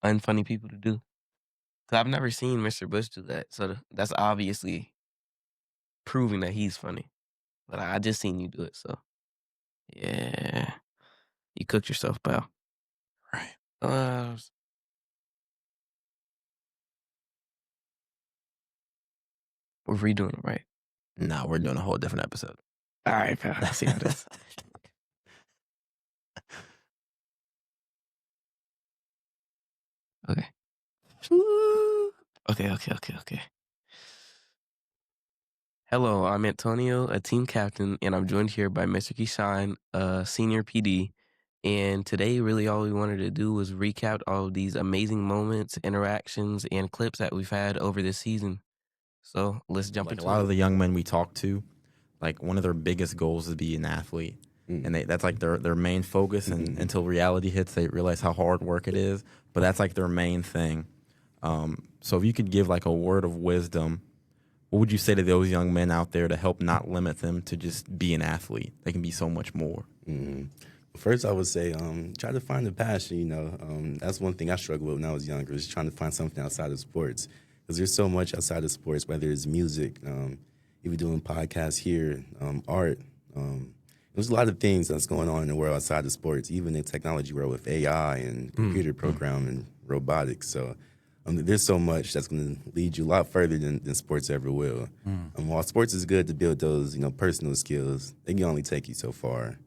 unfunny people to do. So I've never seen Mr. Bush do that. So that's obviously proving that he's funny. But I just seen you do it. So yeah, you cooked yourself, pal. Right. Uh, we're redoing it, right? No, we're doing a whole different episode. All right, pal. I see how it is. Okay. Okay. Hello, I'm Antonio, a team captain, and I'm joined here by Mr. Kishan, a senior PD. And today, really, all we wanted to do was recap all of these amazing moments, interactions, and clips that we've had over this season. So let's jump Like a into lot it. of the young men we talk to, like one of their biggest goals is to be an athlete. And that's like their main focus. And until reality hits, they realize how hard work it is. But that's like their main thing. So if you could give like a word of wisdom, what would you say to those young men out there to help not limit them to just be an athlete? They can be so much more. First, I would say try to find a passion. That's one thing I struggled with when I was younger, is trying to find something outside of sports. Because there's so much outside of sports, whether it's music, even doing podcasts here, art. There's a lot of things that's going on in the world outside of sports, even the technology world with AI and computer programming and robotics. So there's so much that's going to lead you a lot further than sports ever will. While sports is good to build those, personal skills, they can only take you so far.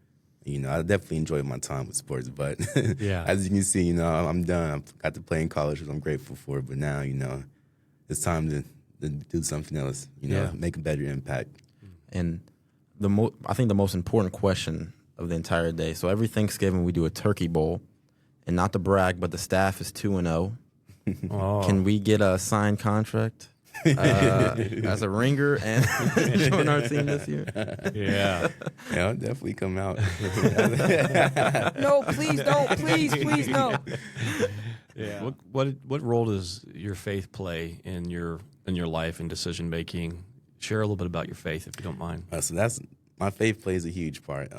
I definitely enjoyed my time with sports, but as you can see, I'm done. I've got to play in college, which I'm grateful for. But now, it's time to do something else, make a better impact. And I think the most important question of the entire day. So every Thanksgiving we do a turkey bowl, and not to brag, but the staff is 2-0. Oh. Can we get a signed contract as a ringer and join our team this year? Yeah. Yeah, I'll definitely come out. No, please don't. Please, no. Yeah. What role does your faith play in your life and decision making? Share a little bit about your faith, if you don't mind. So that's my faith plays a huge part.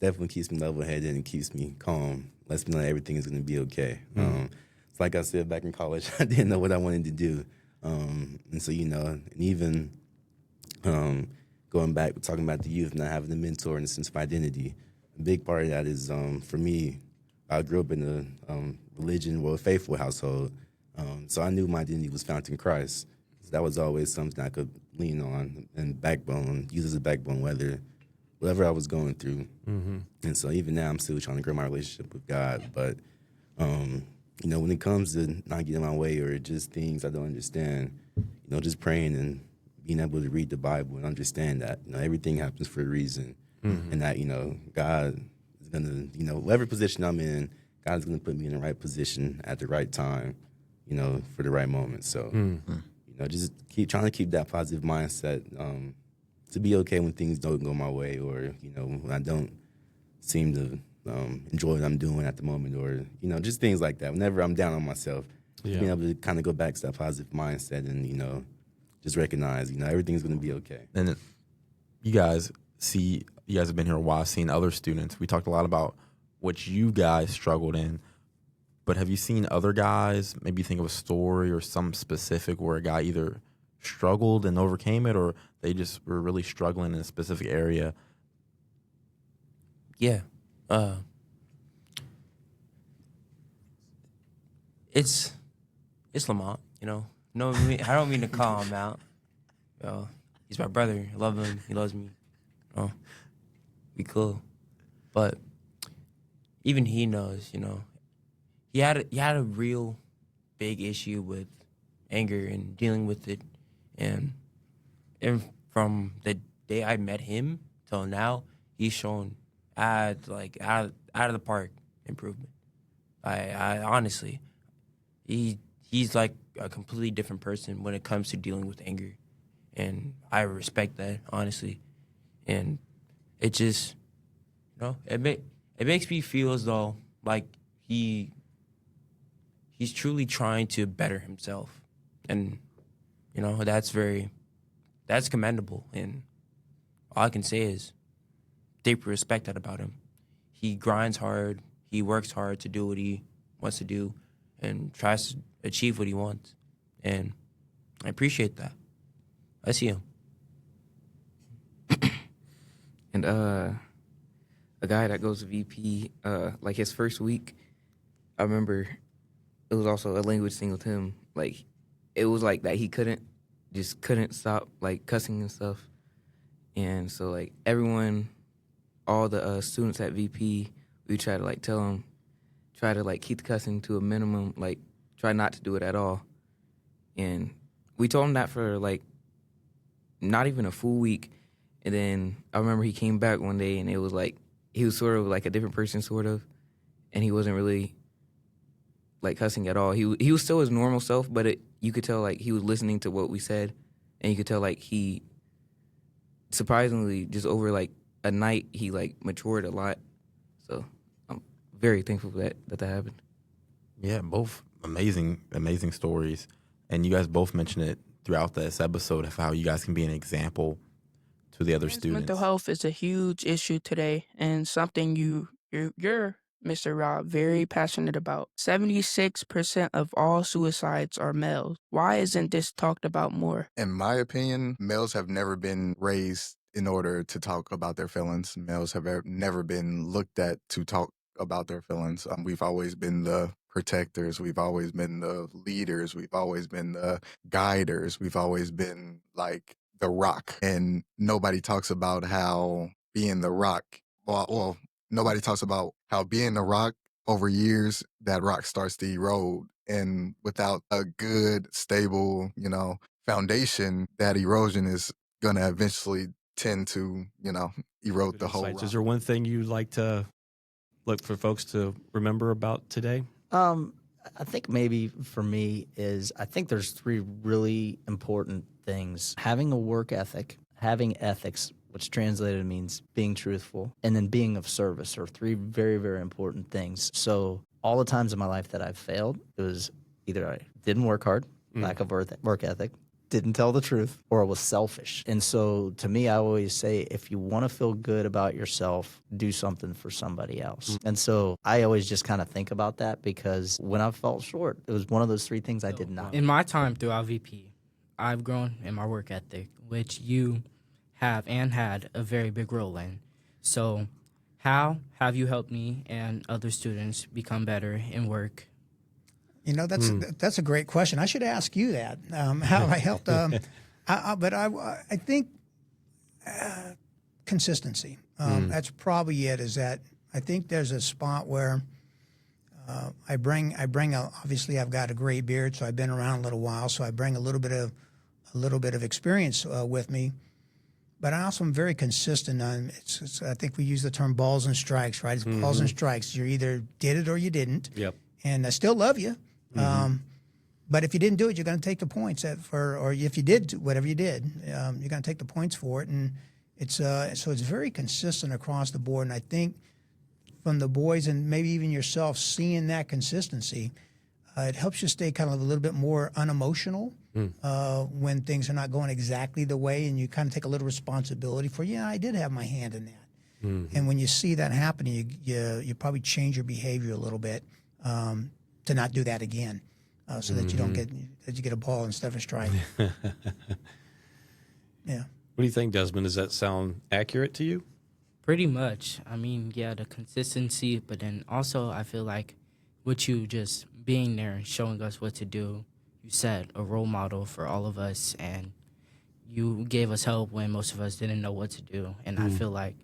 Definitely keeps me level headed and keeps me calm. Lets me know everything is going to be okay. It's like I said back in college, I didn't know what I wanted to do, and so and even going back talking about the youth, not having a mentor and a sense of identity. A big part of that is for me. I grew up in a faithful household, so I knew my identity was found in Christ. So that was always something I could lean on and use as a backbone, whatever I was going through. And so even now, I'm still trying to grow my relationship with God. But when it comes to not getting my way or just things I don't understand, just praying and being able to read the Bible and understand that everything happens for a reason, and that God is gonna whatever position I'm in, God's gonna put me in the right position at the right time, for the right moment. So just trying to keep that positive mindset, to be okay when things don't go my way, or when I don't seem to enjoy what I'm doing at the moment, or just things like that. Whenever I'm down on myself, just being able to kind of go back to that positive mindset and just recognize everything's going to be okay. And you guys have been here a while, seeing other students. We talked a lot about what you guys struggled in, but have you seen other guys, maybe think of a story or some specific where a guy either struggled and overcame it, or they just were really struggling in a specific area? Yeah. It's Lamont, No, I don't mean to call him out. He's my brother. I love him. He loves me. We cool. But even he knows, he had a real big issue with anger and dealing with it, and from the day I met him till now, he's shown out of the park improvement. I honestly, he's like a completely different person when it comes to dealing with anger, and I respect that, honestly. And it just, it makes me feel as though like he's truly trying to better himself, and that's commendable. And all I can say is deep respect that about him. He grinds hard. He works hard to do what he wants to do, and tries to achieve what he wants. And I appreciate that. I see him. And a guy that goes to VP, like his first week, I remember it was also a language thing with him. Like it was like that he couldn't stop like cussing and stuff. And so like everyone, all the students at VP, we try to like tell him, try to like keep the cussing to a minimum, like try not to do it at all. And we told him that for like not even a full week. And then I remember he came back one day and it was like he was sort of like a different person, sort of, and he wasn't really like cussing at all. He was still his normal self, but you could tell like he was listening to what we said, and you could tell like he surprisingly just over like a night he like matured a lot. So I'm very thankful for that happened. Yeah, both amazing stories, and you guys both mentioned it throughout this episode of how you guys can be an example to the other Men's students. mental health is a huge issue today, and something you're Mr. Rob very passionate about. 76% of all suicides are males. Why isn't this talked about more? In my opinion, males have never been raised in order to talk about their feelings. Males have never been looked at to talk about their feelings. We've always been the protectors. We've always been the leaders. We've always been the guiders. We've always been like the rock. And nobody talks about how being the rock, well, nobody talks about how being the rock over years, that rock starts to erode. And without a good, stable, foundation, that erosion is going to eventually tend to, erode Good the whole insights. rock. Is there one thing you'd like to look for folks to remember about today? I think maybe for me is I think there's three really important things: having a work ethic, having ethics, which translated means being truthful, and then being of service are three very, very important things. So all the times in my life that I've failed, it was either I didn't work hard, lack of work ethic, didn't tell the truth, or I was selfish. And so to me, I always say, if you want to feel good about yourself, do something for somebody else. And so I always just kind of think about that, because when I fell short, it was one of those three things I did not. In my time throughout VP, I've grown in my work ethic, which you have and had a very big role in. So how have you helped me and other students become better in work? That's a great question. I should ask you that. How I helped. I think consistency. That's probably it. Is that I think there's a spot where I bring. Obviously, I've got a gray beard, so I've been around a little while. So I bring a little bit of experience with me. But I also am very consistent on. I think we use the term balls and strikes, right? It's balls and strikes. You either did it or you didn't. Yep. And I still love you. But if you didn't do it, you're going to take the points or if you did whatever you did, you're going to take the points for it. And it's so it's very consistent across the board. And I think from the boys and maybe even yourself seeing that consistency, it helps you stay kind of a little bit more unemotional when things are not going exactly the way, and you kind of take a little responsibility for, I did have my hand in that. And when you see that happening, you probably change your behavior a little bit to not do that again, so that you don't get a ball instead of a strike. Yeah. What do you think, Desmond? Does that sound accurate to you? Pretty much. I mean, yeah, the consistency, but then also I feel like with you just being there and showing us what to do, you set a role model for all of us, and you gave us help when most of us didn't know what to do. And I feel like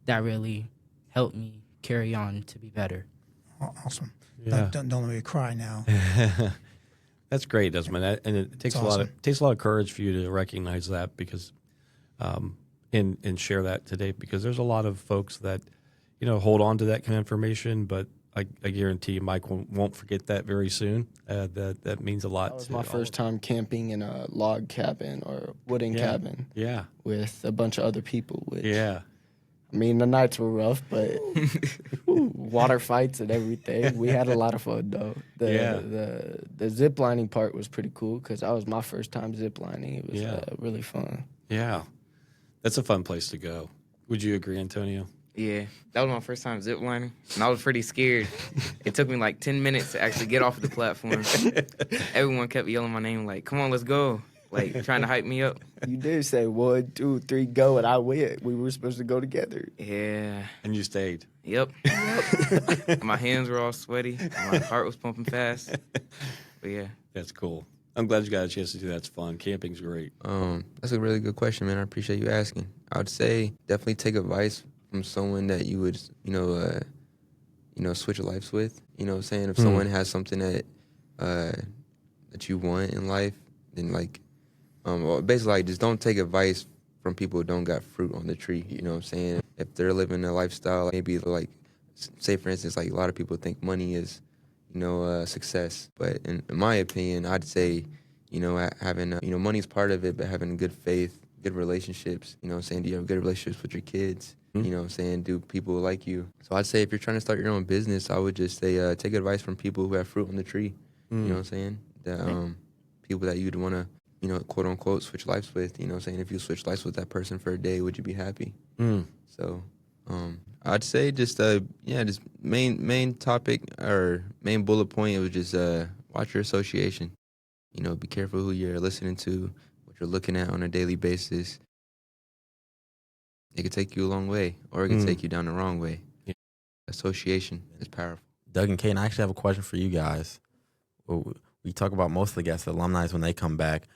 that really helped me carry on to be better. Awesome. Yeah. Don't let me cry now. That's great, Desmond. And it takes a lot of courage for you to recognize that, because and share that today, because there's a lot of folks that hold on to that kind of information, but I guarantee you Mike won't forget that very soon. That means a lot. That was my first time camping in a log cabin or wooden cabin. Yeah. With a bunch of other people. Which, yeah. I mean, the nights were rough, but water fights and everything. We had a lot of fun, though. The zip lining part was pretty cool, because that was my first time zip lining. It was really fun. Yeah. That's a fun place to go. Would you agree, Antonio? Yeah, that was my first time ziplining, and I was pretty scared. It took me like 10 minutes to actually get off the platform. Everyone kept yelling my name, like, "Come on, let's go!" Like trying to hype me up. You did say 1, 2, 3, go, and I went. We were supposed to go together. Yeah. And you stayed. Yep. My hands were all sweaty. My heart was pumping fast. But yeah. That's cool. I'm glad you got a chance to do that. It's fun. Camping's great. That's a really good question, man. I appreciate you asking. I would say definitely take advice from someone that you would, switch lives with. You know what I'm saying? If someone has something that you want in life, then basically like just don't take advice from people who don't got fruit on the tree. You know what I'm saying? If they're living a lifestyle, maybe like, say for instance, like a lot of people think money is, success. But in my opinion, I'd say, having, money's part of it, but having good faith, good relationships, you know what I'm saying? Do you have good relationships with your kids? You know what I'm saying? Do people like you? So I'd say if you're trying to start your own business, I would just say take advice from people who have fruit on the tree. You know what I'm saying? That people that you'd want to, quote unquote, switch lives with. You know what I'm saying? If you switch lives with that person for a day, would you be happy? So I'd say just main topic or main bullet point, it was just watch your association. Be careful who you're listening to, what you're looking at on a daily basis. It could take you a long way, or it could take you down the wrong way. Yeah. Association is powerful. Doug and Kate, I actually have a question for you guys. We talk about most of the guests, the alumni, when they come back,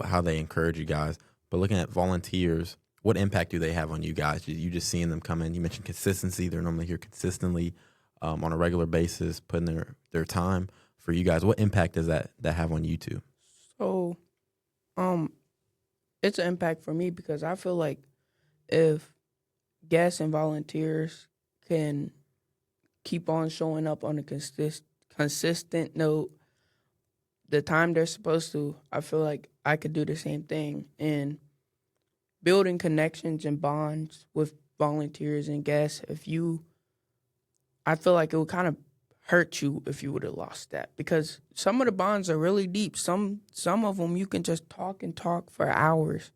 how they encourage you guys. But looking at volunteers, what impact do they have on you guys? You just seeing them come in. You mentioned consistency. They're normally here consistently on a regular basis, putting their time. For you guys, what impact does that have on you two? So, it's an impact for me because I feel like if guests and volunteers can keep on showing up on a consistent note, the time they're supposed to, I feel like I could do the same thing. And building connections and bonds with volunteers and guests, I feel like it would kind of hurt you if you would have lost that, because some of the bonds are really deep. Some of them you can just talk and talk for hours,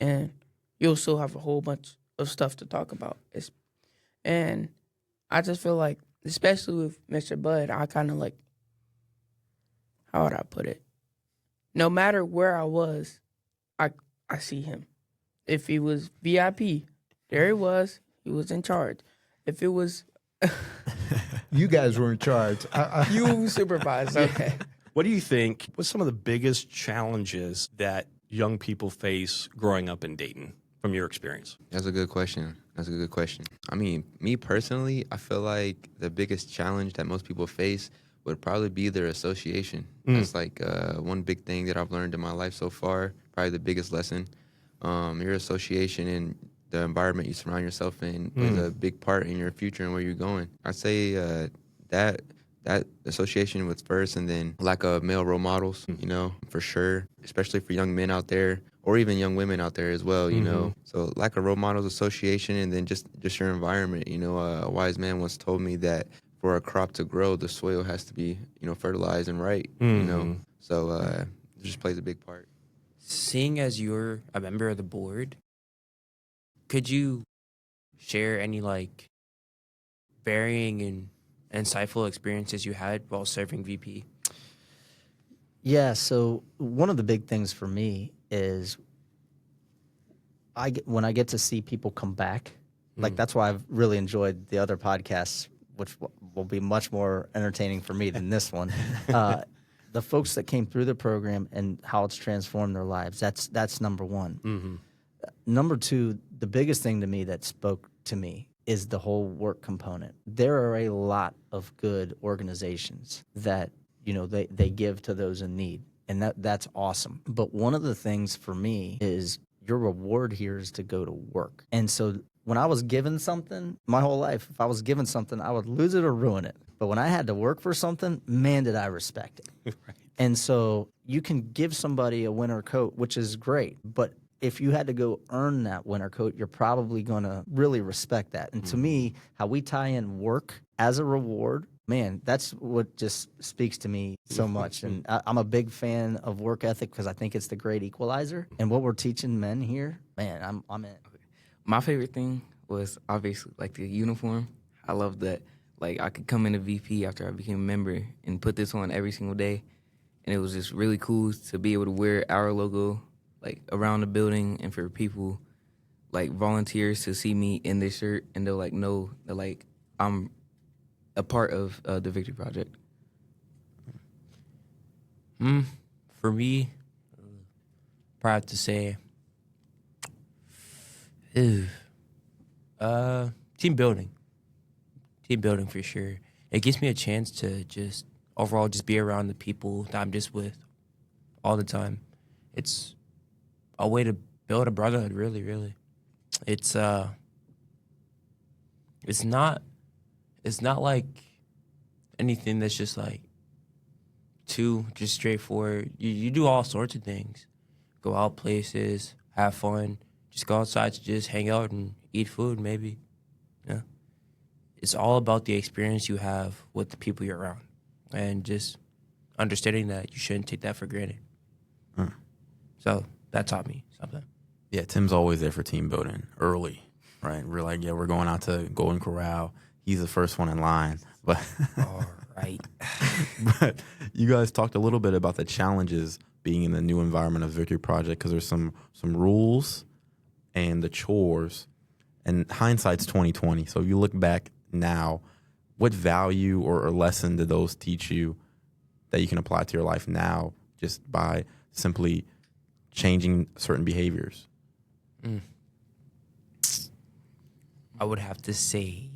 and you'll still have a whole bunch of stuff to talk about. And I just feel like, especially with Mr. Bud, I kind of like, how would I put it? No matter where I was, I see him. If he was VIP, there he was. He was in charge. If it was... You guys were in charge. You supervised, okay. What do you think? What's some of the biggest challenges that young people face growing up in Dayton from your experience? That's a good question. I mean, me personally, I feel like the biggest challenge that most people face would probably be their association. That's like one big thing that I've learned in my life so far, probably the biggest lesson. Your association and the environment you surround yourself in plays a big part in your future and where you're going. I'd say that association with first, and then lack of male role models, for sure, especially for young men out there, or even young women out there as well, you know. So lack of role models, association, and then just your environment. A wise man once told me that for a crop to grow, the soil has to be, fertilized and right, So it just plays a big part. Seeing as you're a member of the board, could you share any varying and insightful experiences you had while serving VP? Yeah, so one of the big things for me is when I get to see people come back, that's why I've really enjoyed the other podcasts, which will be much more entertaining for me than this one. The folks that came through the program and how it's transformed their lives, that's number one. Number two, the biggest thing to me that spoke to me is the whole work component. There are a lot of good organizations that, they give to those in need, and that's awesome. But one of the things for me is your reward here is to go to work. And so when I was given something, my whole life, if I was given something, I would lose it or ruin it. But when I had to work for something, man, did I respect it. Right. And so you can give somebody a winter coat, which is great, but if you had to go earn that winter coat, you're probably going to really respect that. And to me, how we tie in work as a reward, man, that's what just speaks to me so much. And I'm a big fan of work ethic because I think it's the great equalizer. And what we're teaching men here, man, I'm in. My favorite thing was obviously like the uniform. I love that. Like I could come into VP after I became a member and put this on every single day, and it was just really cool to be able to wear our logo like around the building, and for people like volunteers to see me in this shirt and they'll like know that like I'm a part of the Victory Project. For me, proud to say, team building. Team building for sure. It gives me a chance to just overall just be around the people that I'm just with all the time. It's a way to build a brotherhood, really, really. It's not like anything that's just like too just straightforward. You do all sorts of things. Go out places, have fun, just go outside to just hang out and eat food maybe. Yeah. It's all about the experience you have with the people you're around and just understanding that you shouldn't take that for granted. So that taught me something. Yeah, Tim's always there for team building early, right? We're like, yeah, we're going out to Golden Corral. He's the first one in line. But All right. but you guys talked a little bit about the challenges being in the new environment of Victory Project because there's some rules and the chores. And hindsight's 2020. So if you look back now, what value or lesson did those teach you that you can apply to your life now just by simply changing certain behaviors? I would have to say,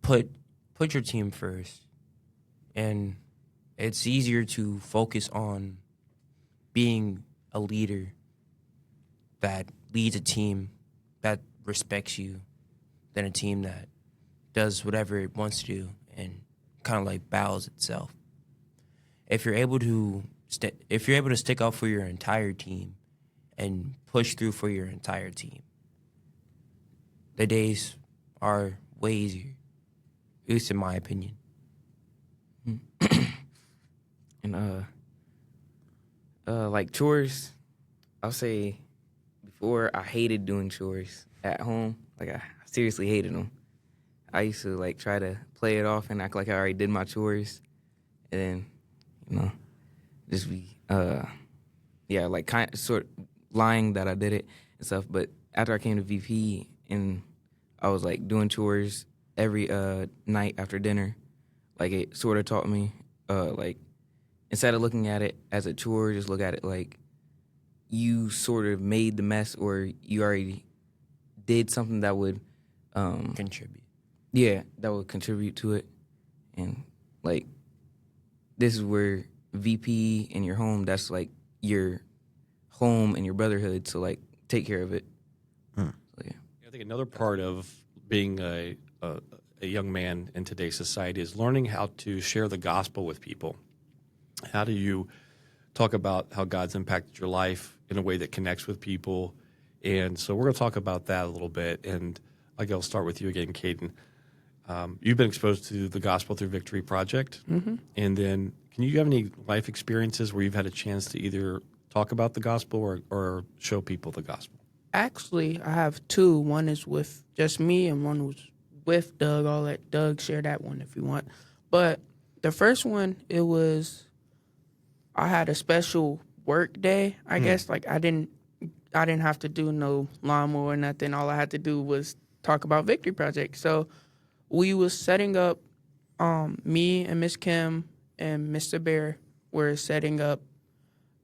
put your team first, and it's easier to focus on being a leader that leads a team that respects you than a team that does whatever it wants to do and kind of like bows itself. If you're able to stick up for your entire team and push through for your entire team, the days are way easier, at least in my opinion. And like chores, I'll say before I hated doing chores at home. Like I seriously hated them. I used to like try to play it off and act like I already did my chores, and then just be like kind of sort of lying that I did it and stuff. But after I came to VP and I was like doing chores every night after dinner, like it sort of taught me like instead of looking at it as a chore, just look at it like you sort of made the mess or you already did something that would Contribute. Yeah, that would contribute to it. And like this is where VP and your home, that's like your home and your brotherhood, so like take care of it. So, yeah. I think another part of being a young man in today's society is learning how to share the gospel with people. How do you talk about how God's impacted your life in a way that connects with people? And so we're going to talk about that a little bit. And I'll start with you again, Caden. You've been exposed to the gospel through Victory Project. Mm-hmm. And then can you have any life experiences where you've had a chance to either talk about the gospel or show people the gospel? Actually, I have two. One is with just me, and one was with Doug. I'll let Doug share that one if you want. But the first one, I had a special work day, I guess. Like I didn't have to do no lawnmower or nothing. All I had to do was talk about Victory Project. So we was setting up, me and Miss Kim and Mr. Bear were setting up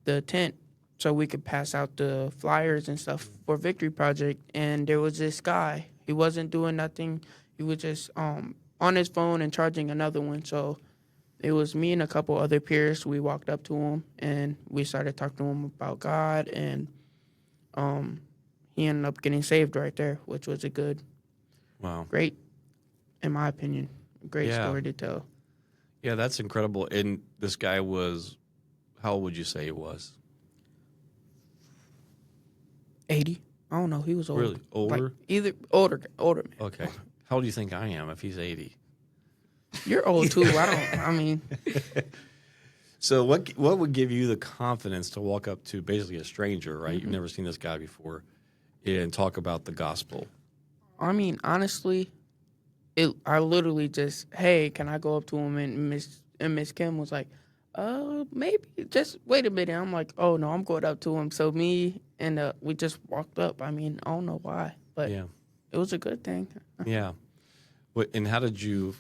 the tent so we could pass out the flyers and stuff for Victory Project. And there was this guy. He wasn't doing nothing. He was just on his phone and charging another one. So it was me and a couple other peers. We walked up to him and we started talking to him about God, and he ended up getting saved right there, which was a great, in my opinion, great story to tell. Yeah, that's incredible. And this guy was, how old would you say he was? 80. I don't know. He was old. Really? Older? Like, either older man. Okay. How old do you think I am if he's 80? You're old too. I mean. So what would give you the confidence to walk up to basically a stranger, right? You've never seen this guy before, and talk about the gospel? I mean, honestly, I literally just, hey, can I go up to him? And Miss Kim was like, maybe just wait a minute. I'm like, oh no, I'm going up to him. So me and we just walked up. I mean, I don't know why, but Yeah. it was a good thing. Yeah. And how did you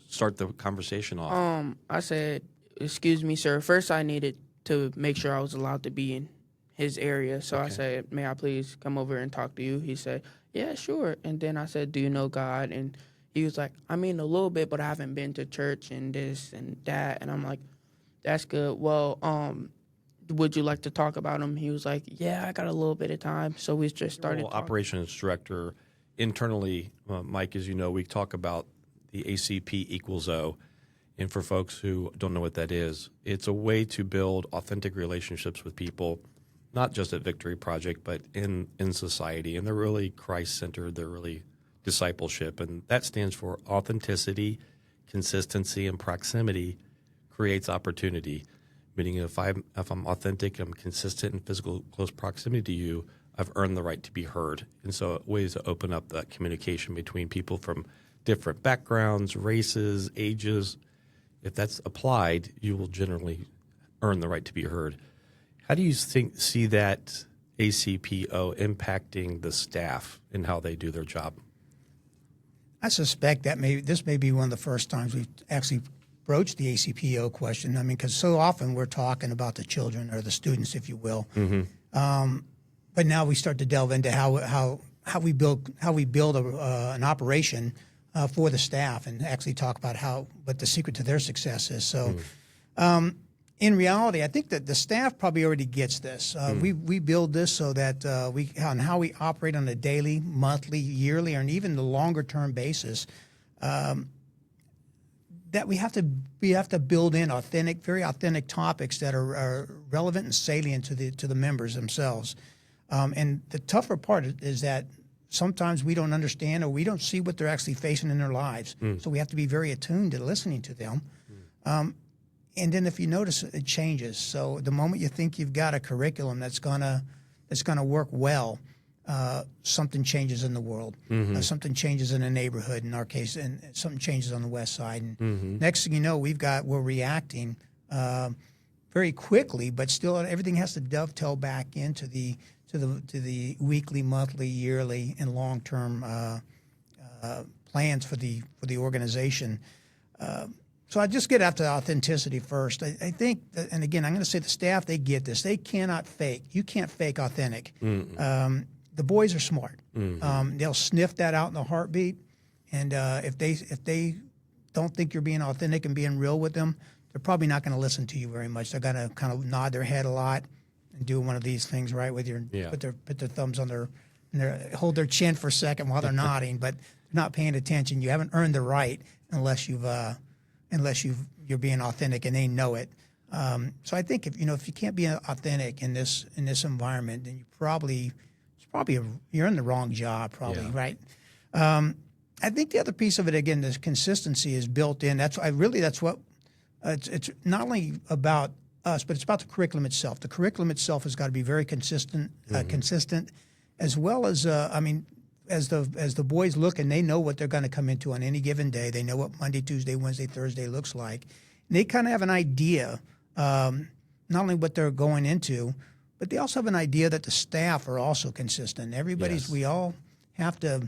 start the conversation off? I said, excuse me, sir. First, I needed to make sure I was allowed to be in his area. So I Okay. said, may I please come over and talk to you? He said, yeah, sure. And then I said, do you know God? And he was like, I mean, a little bit, but I haven't been to church and this and that. And I'm like, that's good. Well, would you like to talk about him? He was like, yeah, I got a little bit of time. So we just started Well, talking. operations director internally, Mike, as you know, we talk about the ACP equals O. And for folks who don't know what that is, it's a way to build authentic relationships with people, not just at Victory Project, but in society. And they're really Christ-centered. They're really discipleship. And that stands for authenticity, consistency, and proximity creates opportunity. Meaning if I'm authentic, I'm consistent in physical close proximity to you, I've earned the right to be heard. And so ways to open up that communication between people from different backgrounds, races, ages. If that's applied, you will generally earn the right to be heard. How do you see that ACPO impacting the staff and how they do their job? I suspect that this may be one of the first times we've actually broached the ACPO question. I mean, because so often we're talking about the children or the students, if you will. But now we start to delve into how we build an operation for the staff and actually talk about what the secret to their success is. So. In reality, I think that the staff probably already gets this. We build this so that on how we operate on a daily, monthly, yearly, or even the longer term basis. That we have to build in very authentic topics that are relevant and salient to the members themselves. And the tougher part is that sometimes we don't understand or we don't see what they're actually facing in their lives. So we have to be very attuned to listening to them. And then if you notice, it changes. So the moment you think you've got a curriculum that's gonna work well, something changes in the world. Something changes in the neighborhood. In our case, and something changes on the west side. And next thing you know, we're reacting very quickly, but still everything has to dovetail back into the weekly, monthly, yearly, and long term plans for the organization. So I just get after authenticity first. I think, and again, I'm going to say the staff, they get this. They cannot fake. You can't fake authentic. The boys are smart. They'll sniff that out in a heartbeat. And if they don't think you're being authentic and being real with them, they're probably not going to listen to you very much. They're going to kind of nod their head a lot and do one of these things, right, with put their thumbs on their hold their chin for a second while they're nodding, but they're not paying attention. You haven't earned the right unless you're being authentic and they know it. So I think if you can't be authentic in this environment, then you're in the wrong job, probably, right? I think the other piece of it, again, this consistency is built in. That's what it's not only about us, but it's about the curriculum itself. The curriculum itself has got to be very consistent, as well as as the boys look and they know what they're going to come into on any given day. They know what Monday, Tuesday, Wednesday, Thursday looks like. And they kind of have an idea, not only what they're going into, but they also have an idea that the staff are also consistent. We all have to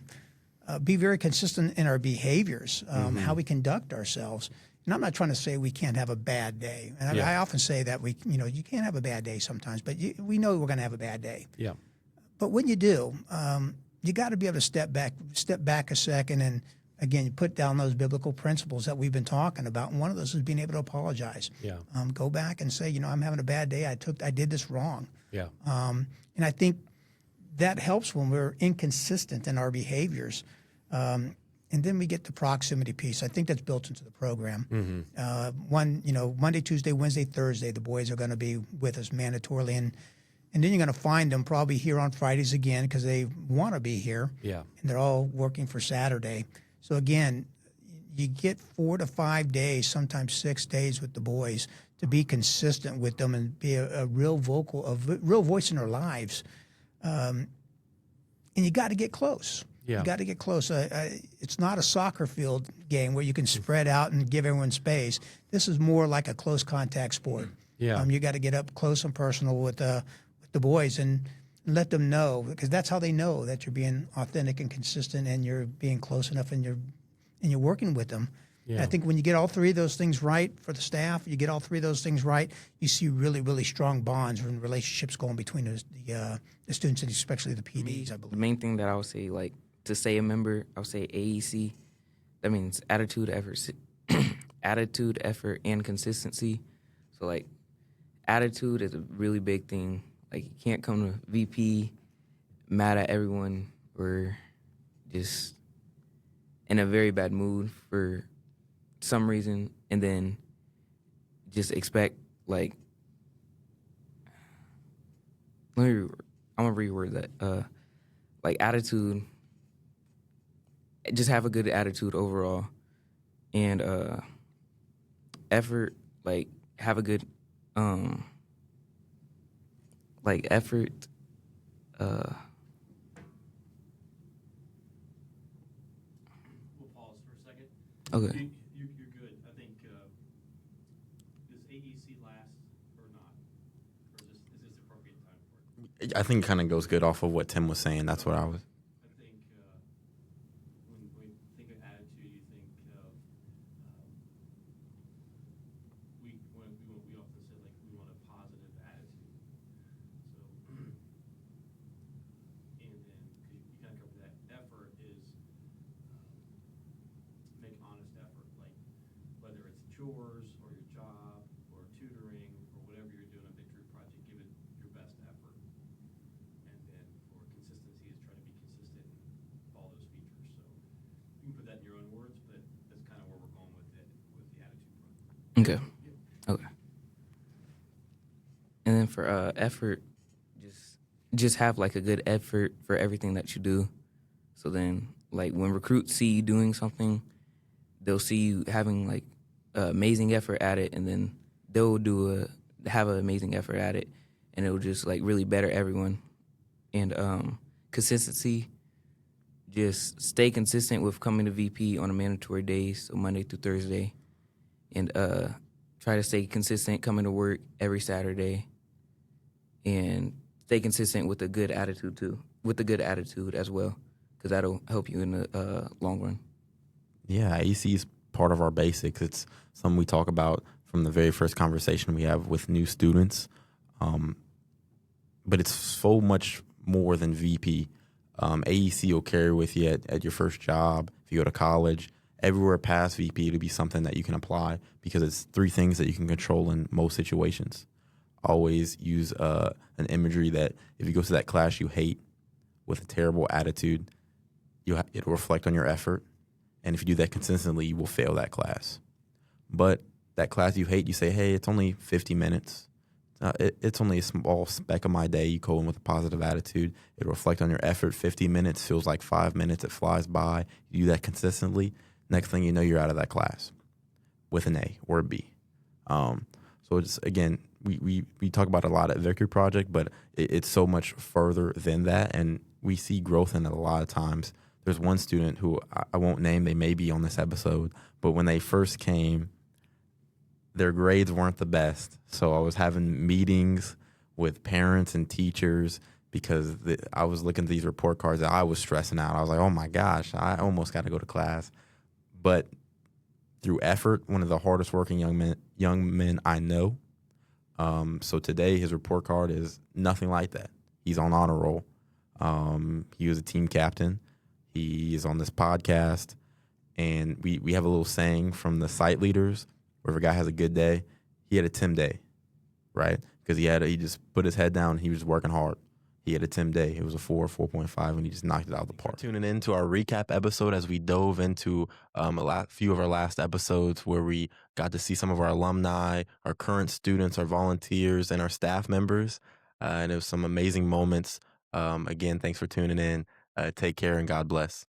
be very consistent in our behaviors, how we conduct ourselves. And I'm not trying to say we can't have a bad day. And I often say that you can't have a bad day sometimes, but we know we're going to have a bad day. Yeah. But when you do, you got to be able to step back a second, and again, you put down those biblical principles that we've been talking about. And one of those is being able to apologize. Yeah. Go back and say, I'm having a bad day. I did this wrong. Yeah. And I think that helps when we're inconsistent in our behaviors. And then we get the proximity piece. I think that's built into the program. Monday, Tuesday, Wednesday, Thursday, the boys are going to be with us mandatorily, and then you're going to find them probably here on Fridays again because they want to be here. Yeah. And they're all working for Saturday. So again, you get 4 to 5 days, sometimes 6 days with the boys to be consistent with them and be a real real voice in their lives. And you got to get close. Yeah. You got to get close. It's not a soccer field game where you can spread out and give everyone space. This is more like a close contact sport. Yeah. You got to get up close and personal with the boys and let them know, because that's how they know that you're being authentic and consistent and you're being close enough and you're working with them. Yeah. And I think when you get all three of those things right for the staff, you get all three of those things right, you see really, really strong bonds and relationships going between the students and especially the PDs, I The believe. main thing that I would say, like, to say a member, I would say AEC. That means attitude, effort, attitude, effort, and consistency. So, like, attitude is a really big thing. Like, you can't come to VP mad at everyone or just in a very bad mood for some reason, and then just expect, like, I'm gonna reword that. Like, attitude, just have a good attitude overall, and effort, like, have a good like effort. We'll pause for a second. Okay. You're good. I think, does AEC last or not? Or is this appropriate time for it? I think it kind of goes good off of what Tim was saying. That's what I was. I think when we think of attitude, you think of we often say, like, we want a positive attitude. So and then because you kind of cover that, effort is make honest effort, like whether it's chores or your job or tutoring or whatever you're doing, a victory project, give it your best effort. And then for consistency is try to be consistent in all those features. So you can put that in your own words, but that's kind of where we're going with it, with the attitude part. Okay. Okay. And then for effort, just have, like, a good effort for everything that you do. So then, like, when recruits see you doing something, they'll see you having, like, amazing effort at it, and then they'll have an amazing effort at it, and it'll just, like, really better everyone. And consistency, just stay consistent with coming to VP on a mandatory days, so Monday through Thursday, and try to stay consistent coming to work every Saturday, and stay consistent with a good attitude too, with a good attitude as well, because that'll help you in the long run. Yeah, AEC is part of our basics. It's something we talk about from the very first conversation we have with new students. But it's so much more than VP. AEC will carry with you at your first job, if you go to college. Everywhere past VP, it'll be something that you can apply because it's three things that you can control in most situations. Always use an imagery that if you go to that class you hate with a terrible attitude, it'll reflect on your effort. And if you do that consistently, you will fail that class. But that class you hate, you say, hey, it's only 50 minutes. It's only a small speck of my day. You go in with a positive attitude. It'll reflect on your effort. 50 minutes feels like 5 minutes. It flies by. You do that consistently. Next thing you know, you're out of that class with an A or a B. So it's, again, we talk about it a lot at Victory Project, but it's so much further than that. And we see growth in it a lot of times. There's one student who I won't name, they may be on this episode, but when they first came, their grades weren't the best. So I was having meetings with parents and teachers because I was looking at these report cards and I was stressing out. I was like, oh my gosh, I almost got to go to class. But through effort, one of the hardest working young men I know. So today his report card is nothing like that. He's on honor roll. He was a team captain. He is on this podcast. And we have a little saying from the site leaders where if a guy has a good day, he had a Tim day, right? Because he just put his head down. He was working hard. He had a Tim day. It was a 4.5, and he just knocked it out of the park. Tuning in to our recap episode as we dove into a few of our last episodes where we got to see some of our alumni, our current students, our volunteers, and our staff members. And it was some amazing moments. Again, thanks for tuning in. Take care and God bless.